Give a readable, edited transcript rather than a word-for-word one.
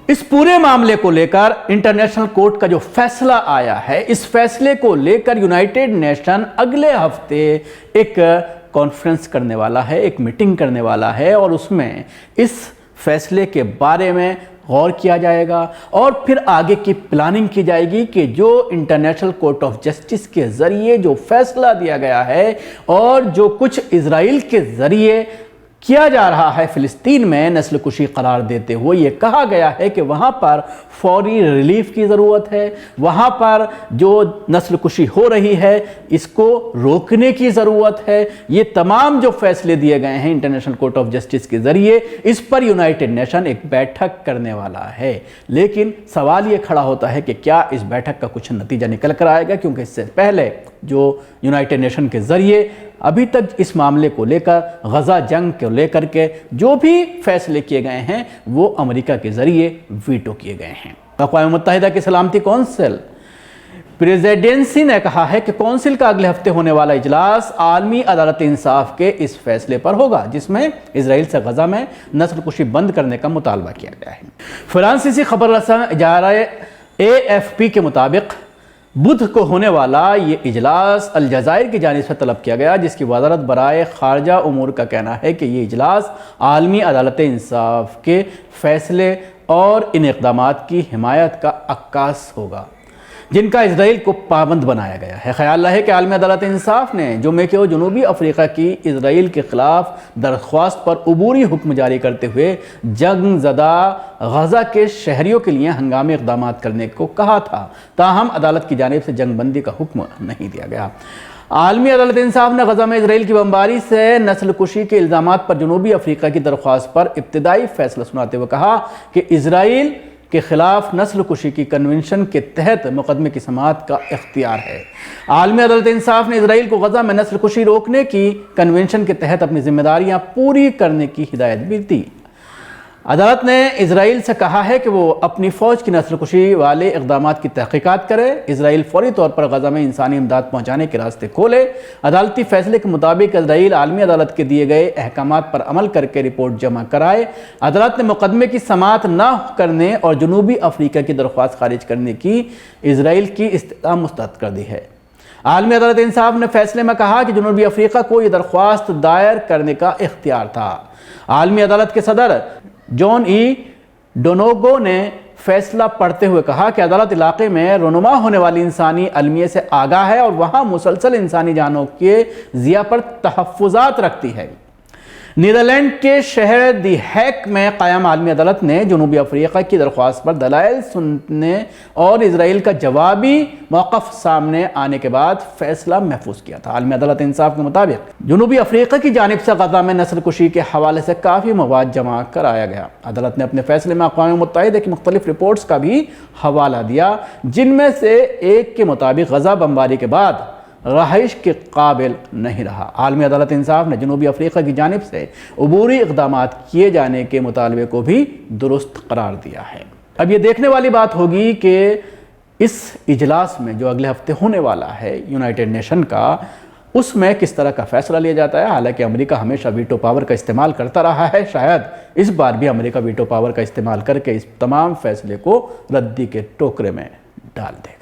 اس پورے معاملے کو لے کر انٹرنیشنل کورٹ کا جو فیصلہ آیا ہے، اس فیصلے کو لے کر یونائٹڈ نیشن اگلے ہفتے ایک کانفرنس کرنے والا ہے، ایک میٹنگ کرنے والا ہے، اور اس میں اس فیصلے کے بارے میں غور کیا جائے گا اور پھر آگے کی پلاننگ کی جائے گی کہ جو انٹرنیشنل کورٹ آف جسٹس کے ذریعے جو فیصلہ دیا گیا ہے اور جو کچھ اسرائیل کے ذریعے کیا جا رہا ہے فلسطین میں نسل کشی قرار دیتے ہوئے، یہ کہا گیا ہے کہ وہاں پر فوری ریلیف کی ضرورت ہے، وہاں پر جو نسل کشی ہو رہی ہے اس کو روکنے کی ضرورت ہے۔ یہ تمام جو فیصلے دیے گئے ہیں انٹرنیشنل کورٹ آف جسٹس کے ذریعے، اس پر یونائٹڈ نیشن ایک بیٹھک کرنے والا ہے۔ لیکن سوال یہ کھڑا ہوتا ہے کہ کیا اس بیٹھک کا کچھ نتیجہ نکل کر آئے گا، کیونکہ اس سے پہلے جو یونائٹڈ نیشن کے ذریعے ابھی تک اس معاملے کو لے کر، غزہ جنگ کو لے کر کے جو بھی فیصلے کیے گئے ہیں وہ امریکہ کے ذریعے ویٹو کیے گئے ہیں۔ اقوام متحدہ کی سلامتی کونسل پریزیڈنسی نے کہا ہے کہ کونسل کا اگلے ہفتے ہونے والا اجلاس عالمی عدالت انصاف کے اس فیصلے پر ہوگا جس میں اسرائیل سے غزہ میں نسل کشی بند کرنے کا مطالبہ کیا گیا ہے۔ فرانسیسی خبر رساں ادارہ AFP کے مطابق بدھ کو ہونے والا یہ اجلاس الجزائر کی جانب سے طلب کیا گیا، جس کی وزارت برائے خارجہ امور کا کہنا ہے کہ یہ اجلاس عالمی عدالت انصاف کے فیصلے اور ان اقدامات کی حمایت کا عکاس ہوگا جن کا اسرائیل کو پابند بنایا گیا ہے۔ خیال رہے کہ عالمی عدالت انصاف نے جمعے کو جنوبی افریقہ کی اسرائیل کے خلاف درخواست پر عبوری حکم جاری کرتے ہوئے جنگ زدہ غزہ کے شہریوں کے لیے ہنگامی اقدامات کرنے کو کہا تھا، تاہم عدالت کی جانب سے جنگ بندی کا حکم نہیں دیا گیا۔ عالمی عدالت انصاف نے غزہ میں اسرائیل کی بمباری سے نسل کشی کے الزامات پر جنوبی افریقہ کی درخواست پر ابتدائی فیصلہ سناتے ہوئے کہا کہ اسرائیل کے خلاف نسل کشی کی کنونشن کے تحت مقدمے کی سماعت کا اختیار ہے۔ عالمی عدالت انصاف نے اسرائیل کو غزہ میں نسل کشی روکنے کی کنونشن کے تحت اپنی ذمہ داریاں پوری کرنے کی ہدایت بھی دی۔ عدالت نے اسرائیل سے کہا ہے کہ وہ اپنی فوج کی نسل کشی والے اقدامات کی تحقیقات کرے، اسرائیل فوری طور پر غزہ میں انسانی امداد پہنچانے کے راستے کھولے۔ عدالتی فیصلے کے مطابق اسرائیل عالمی عدالت کے دیے گئے احکامات پر عمل کر کے رپورٹ جمع کرائے۔ عدالت نے مقدمے کی سماعت نہ کرنے اور جنوبی افریقہ کی درخواست خارج کرنے کی اسرائیل کی استدعا مسترد کر دی ہے۔ عالمی عدالت انصاف نے فیصلے میں کہا کہ جنوبی افریقہ کو یہ درخواست دائر کرنے کا اختیار تھا۔ عالمی عدالت کے صدر جان ڈونوگو نے فیصلہ پڑھتے ہوئے کہا کہ عدالت علاقے میں رونما ہونے والی انسانی المیہ سے آگاہ ہے اور وہاں مسلسل انسانی جانوں کے ضیاع پر تحفظات رکھتی ہے۔ نیدرلینڈ کے شہر دی ہیگ میں قائم عالمی عدالت نے جنوبی افریقہ کی درخواست پر دلائل سننے اور اسرائیل کا جوابی موقف سامنے آنے کے بعد فیصلہ محفوظ کیا تھا۔ عالمی عدالت انصاف کے مطابق جنوبی افریقہ کی جانب سے غزہ میں نسل کشی کے حوالے سے کافی مواد جمع کرایا گیا۔ عدالت نے اپنے فیصلے میں اقوام متحدہ کی مختلف رپورٹس کا بھی حوالہ دیا، جن میں سے ایک کے مطابق غزہ بمباری کے بعد رہائش کے قابل نہیں رہا۔ عالمی عدالت انصاف نے جنوبی افریقہ کی جانب سے عبوری اقدامات کیے جانے کے مطالبے کو بھی درست قرار دیا ہے۔ اب یہ دیکھنے والی بات ہوگی کہ اس اجلاس میں جو اگلے ہفتے ہونے والا ہے یونائٹڈ نیشن کا، اس میں کس طرح کا فیصلہ لیا جاتا ہے۔ حالانکہ امریکہ ہمیشہ ویٹو پاور کا استعمال کرتا رہا ہے، شاید اس بار بھی امریکہ ویٹو پاور کا استعمال کر کے اس تمام فیصلے کو ردی کے ٹوکرے میں ڈال دے گا۔